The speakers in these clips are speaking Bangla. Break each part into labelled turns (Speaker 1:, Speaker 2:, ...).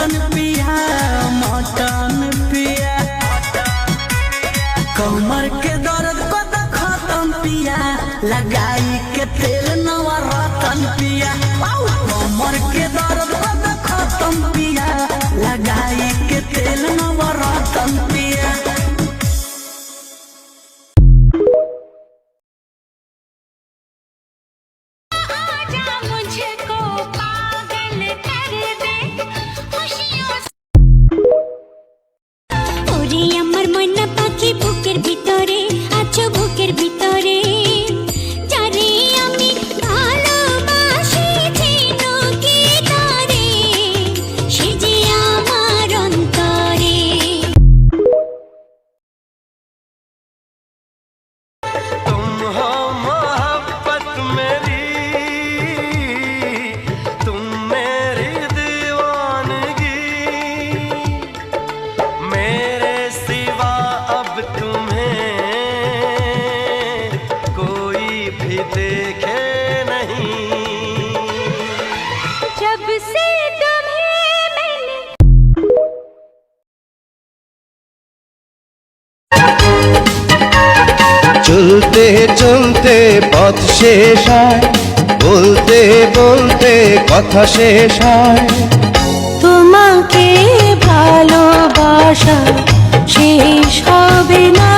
Speaker 1: मटन पिया मटन पिया कमर के दर्द को तो खत्म पिया लगाई के तेल नवरत्न पिया कमर के दर्द को तो खत्म पिया लगाई के तेल नवरत्न पिया।
Speaker 2: চলতে চলতে পথ শেষ হয় বলতে বলতে কথা শেষ হয়
Speaker 3: তোমাকে ভালোবাসা শেষ হবে না।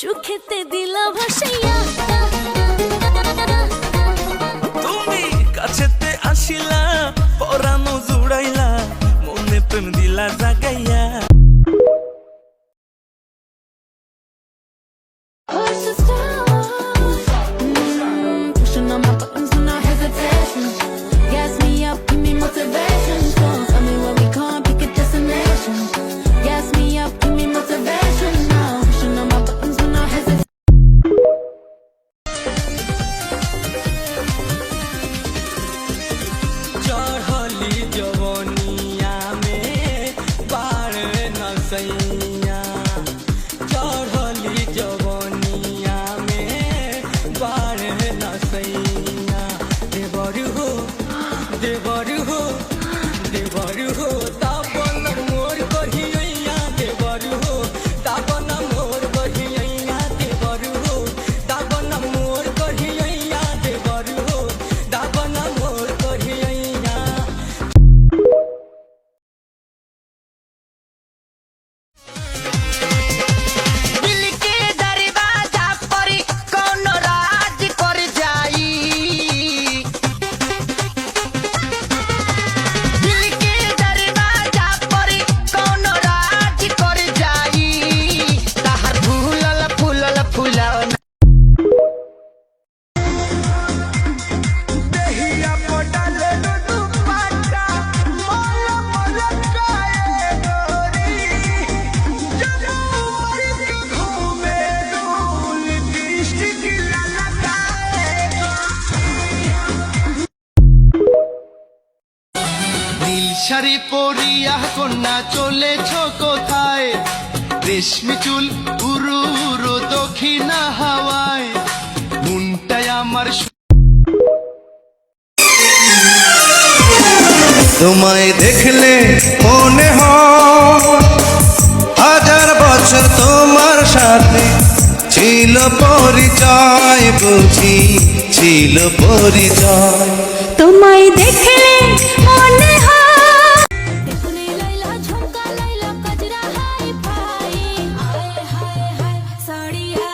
Speaker 3: সুখেতে দিলা ভাসাইয়া
Speaker 1: তুমি কাছেতে আসিলা পরানো জুড়াইলা মনে প্রেম দিলা জাগাইয়া
Speaker 2: পড়িয়া কন্যা চলেছ কোথায় রেশমি চুল উরু উরু দক্ষিণা হাওয়ায় মনটাই আমার তোমায় দেখলে মনে হয় হাজার বছর তোমার সাথে ছিল পরিচয় বুঝি ছিল পরিচয়
Speaker 3: তোমায় দেখলে মনে হয়
Speaker 4: দেখুনে লাইলা ঝুমকা লাইলা কজরা হাই ফাই হায় হায় হায় সাড়িয়া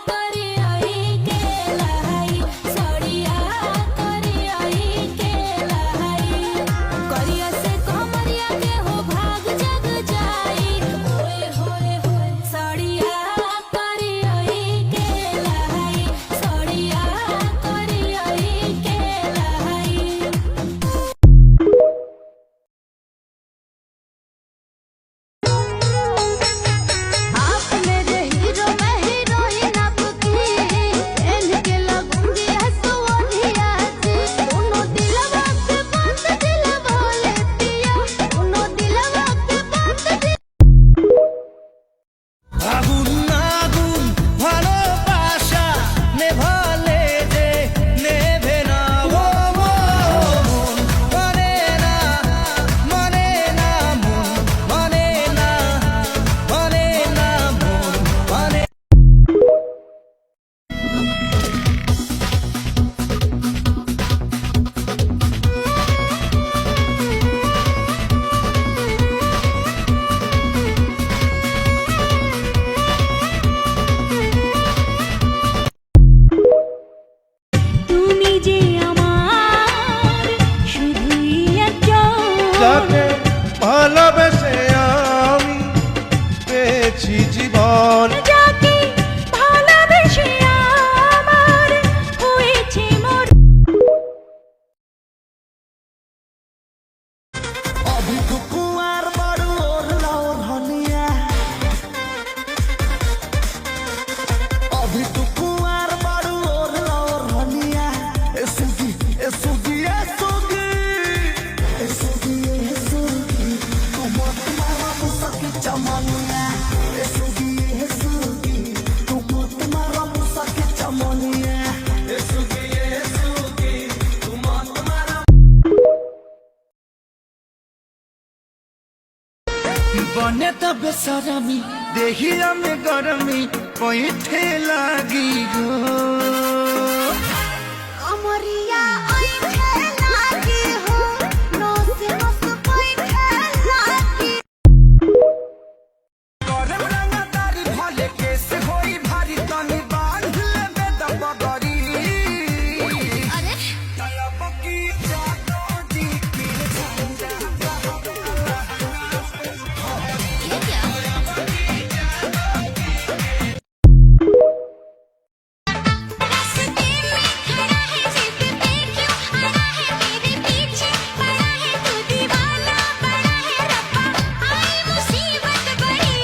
Speaker 4: করে आई के लाई साड़िया करे आई के लाई करिया से कमरिया के हो भाग जग जाई ओए होए होए साड़िया करे आई के लाई साड़िया करे आई के लाई आप मेरे हीरो मैं हीरोइन आपकी इनके लगूंगी हंसुआ दोनों दिलवा के बात दिल बोले पिया दोनों दिलवा के बात दिल
Speaker 2: আগুন আগুন ভালোবাসা নেভালে যে নেভে না ও মন মানে না মানে না মন মানে না মানে না মন মানে
Speaker 3: তুমি যে আমার শুধুই একজন
Speaker 2: যাকে ভালোবেসে আমি পেয়েছি জীবন
Speaker 3: যাকে ভালোবেসে আমার হয়েছে মোর
Speaker 1: अभी तो कुंवर बड़ू और लाओ धनिया अभी तो कुंवर बड़ू और लाओ धनिया ए सुगी ए सुगी ए सुगी ए सुगी ए सुगी तू मत मारा मुसकी चमनिया ए सुगी ए सुगी तू मत मारा मुसकी चमनिया ए सुगी ए सुगी तू मत मारा
Speaker 2: बने तो बेसरमी देखिया में गरमी पैठे लागी गो
Speaker 4: अमरिया आई लागी हो नो से मस्त कोई लागी
Speaker 2: करम रंगा तारी भले केस होई भारी तनी बांध लेबे दबगरी
Speaker 4: अरे
Speaker 2: तलब की जातो जी की झंझा
Speaker 4: ये क्या रास्ते में खड़ा है जिद पे क्यों आया है मेरे पीछे पड़ा है तू दीवाना पड़ा है रब्बा आई मुसीबत बड़ी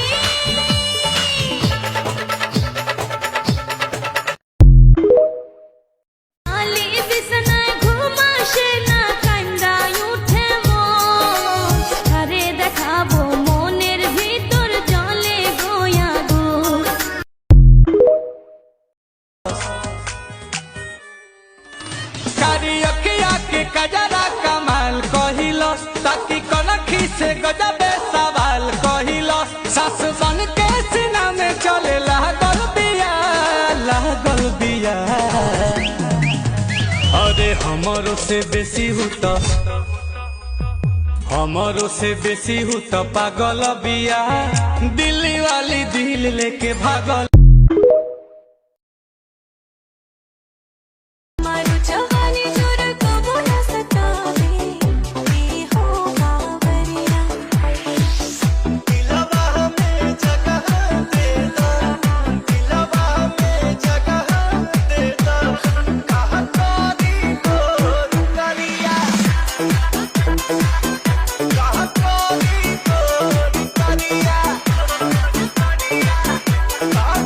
Speaker 3: আলি বিছানায় ঘুমাসে না কান্দায় উঠে মন তারে দেখাবো মনের ভিতর জলে গোয়া গো
Speaker 5: कारियकिया के कजरा कमाल कहिलस ताकि कनखी से गजबे सवाल कहिलस सास बन के सीना में चले लागल बिया अरे हमरो से बेसी हुत पागल बिया दिल्ली वाली दिल लेके भागल
Speaker 3: मारू जवानी जोर को बोला सतावे ये हो बावरिया
Speaker 2: दिलवा में जगह दे दो दिलवा में जगह दे दो कहा कोरी गोर करिया कहा कोरी गोर करिया कहा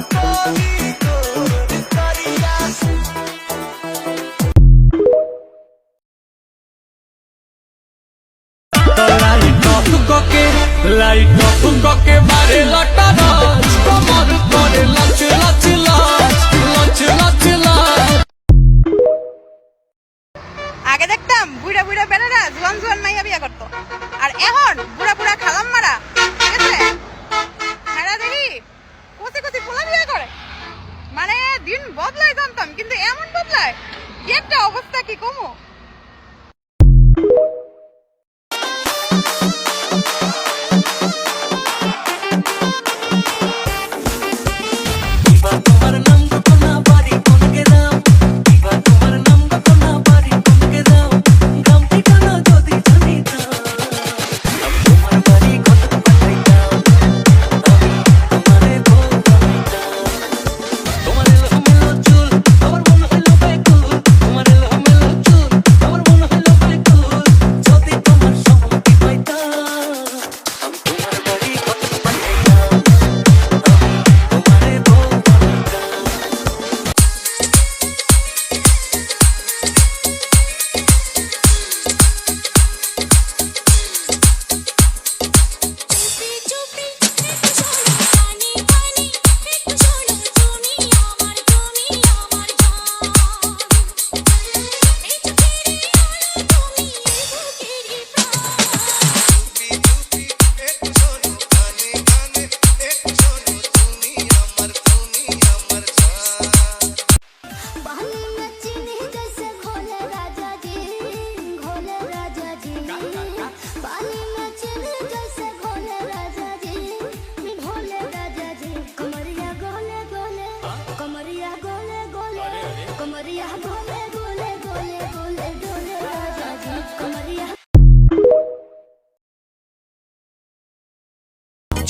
Speaker 5: करे लटरच कमर करे लच लच लच लच लच।
Speaker 6: আগে দেখতাম বুড়া বুড়া বেড়ারা জোয়ান জোয়ান মাইয়া বিয়া করতো, আর এখন বুড়া বুড়া খালাম মারা, ঠিক আছে হ্যাঁ দেখি কচি কচি পোলা বিয়া করে। মানে দিন বদলায় জানতাম, কিন্তু এমন বদলায় কি একটা অবস্থা, কি কমো।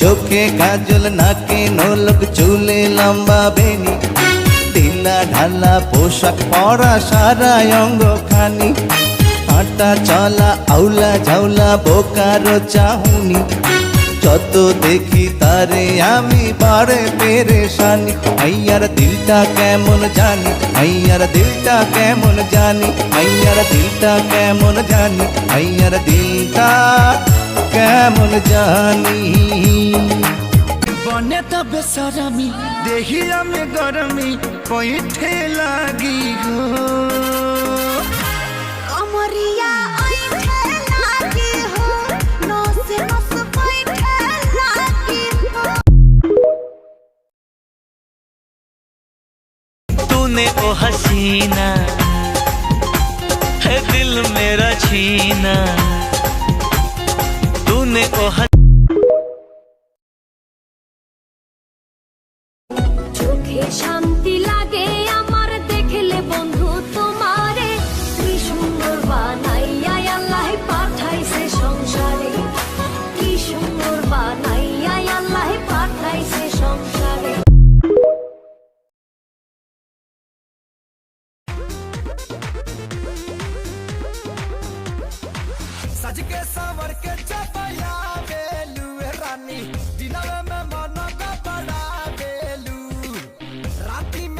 Speaker 7: চোখে কাজল নাকে নোলক চুলে লম্বা বেনি ঢিলা ঢালা পোশাক পরা সারা অঙ্গ খানি হাঁটা চলা আউলা ঝাউলা বোকারো চাহুনি যত দেখি তারে আমি বারে পেরেশানি আইয়ার দিলটা কেমন জানি আইয়ার দিলটা কেমন জানি আইয়ার দিলটা কেমন জানি আইয়ার দিলটা কেমন জানি
Speaker 2: बने तो बेसरमी देहिया में गरमी पैठे लागी हो
Speaker 4: कमरिया आइठे लागी हो, नस नस बैठे लागी हो।
Speaker 8: तूने ओ हसीना है दिल मेरा छीना, तूने ओ
Speaker 4: চোখে শান্তি লাগে আমার দেখলে বন্ধু তোমারে, কি সুন্দর বানাইয়া আল্লাহ পাঠাইছে সংসারে, কি সুন্দর বানাইয়া আল্লাহ পাঠাইছে সংসারে।
Speaker 2: सज के सावर के चपया बेलू रानी दिनवे में मन का बड़ा बेलू राती में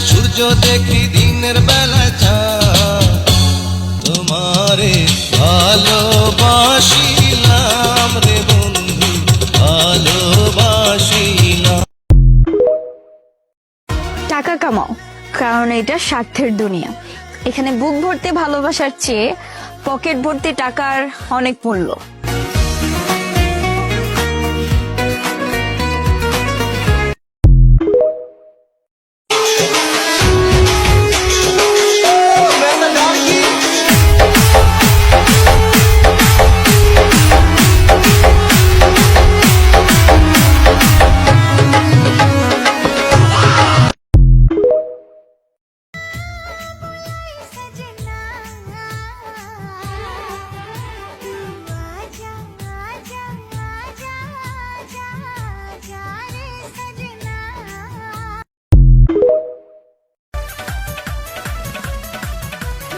Speaker 7: সূর্য দেখি দিনের বেলা চাঁদ তোমারে ভালোবাসিলাম রে বন্ধু ভালোবাসিলাম।
Speaker 9: টাকা কামাও, কারণ এটা স্বার্থের দুনিয়া। এখানে বুক ভর্তি ভালোবাসার চেয়ে পকেট ভর্তি টাকার অনেক মূল্য।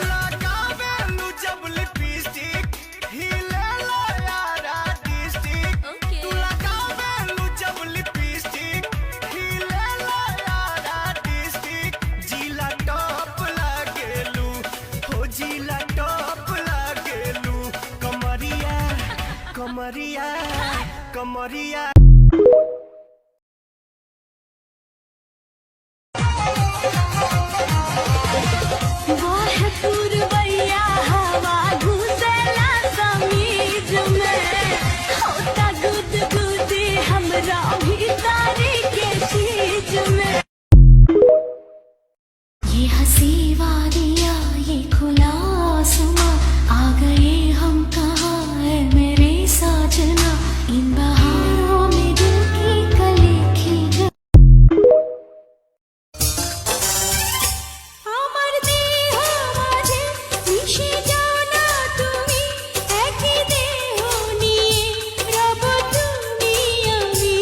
Speaker 2: लगावेलू जब लिपस्टिक हिलेला यारा डिस्ट्रिक्ट तू लगावेलू जब लिपस्टिक हिलेला यारा डिस्ट्रिक्ट जिला टॉप लागेलू हो जिला टॉप लागेलू कमरिया कमरिया कमरिया
Speaker 4: वाह पूर्वैया हवा घुसेला समीज में होता गुदगुदी हमरा भीतरी के चीज में ये हंसी वादिया ये खुला आसमां आ गए हम कहाँ है मेरे साजना इन बहारों में दिल की कली खिल আমার দেহ মাঝে মিশে যাও না তুমি একই দেহ নিয়ে রব তুমি আমি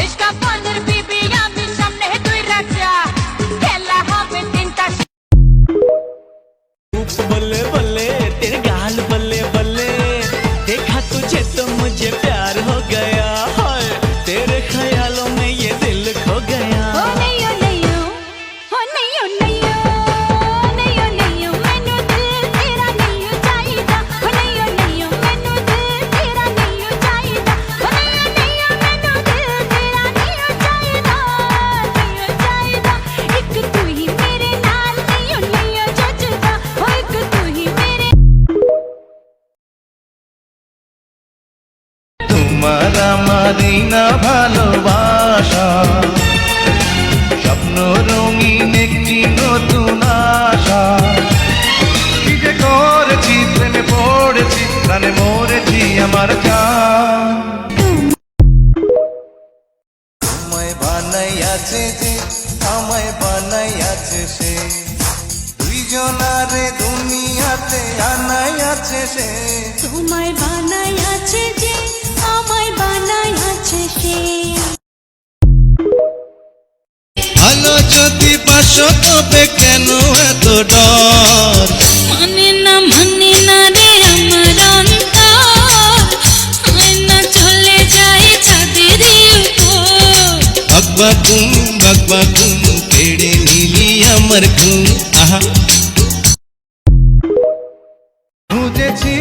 Speaker 4: ইশকা পানের বিবি আমি সামনে তুই রাজা খেলা হবে তিনটা
Speaker 8: बल्ले बल्ले तेरे गाल बल्ले बल्ले देखा तुझे तो मुझे प्यार हो गया हाय तेरे ख्यालों में ये दिल खो गया
Speaker 4: ओ नहीं ओ नहीं ओ नहीं ओ नहीं ओ नहीं ओ नहीं ओ मैनू दिल तेरा नहीं ओ चाहिदा ओ नहीं ओ नहीं ओ मैनू दिल तेरा नहीं ओ चाहिदा ओ नहीं ओ नहीं ओ मैनू दिल तेरा नहीं ओ चाहिदा एक तू ही मेरे नाल नहीं ओ जचदा ओ एक तू ही मेरे
Speaker 7: তোমার আমারই না ভালোবাসা স্বপ্ন রঙিন একটি নতুন আশা কি যে করেছি প্রেমে পড়েছি প্রাণে মরেছি আমার জান আমায় বানাইয়াছে যে আমায় বানাইয়াছে সে দুইজনারে দুনিয়াতে আনাইয়াছে সে
Speaker 4: তোমায় বানাইয়াছে যে আমায় বানাইয়াছে সে
Speaker 7: ভালো যদি পাশো তবে কেন এত ডর
Speaker 4: মানে না রে আমার অন্তর আয়না চলে যায় ছাদের উপর
Speaker 7: বাগবাগুম কেড়ে নিলি আমার ঘুম আহা খুঁজেছি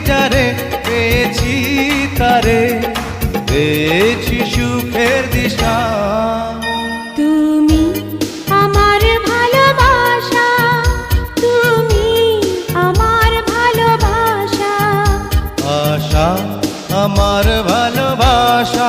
Speaker 7: যারে পেয়েছি তারে পেয়েছি সুখের দিশা
Speaker 4: তুমি আমার ভালোবাসা তুমি আমার ভালোবাসা
Speaker 7: আশা আমার ভালোবাসা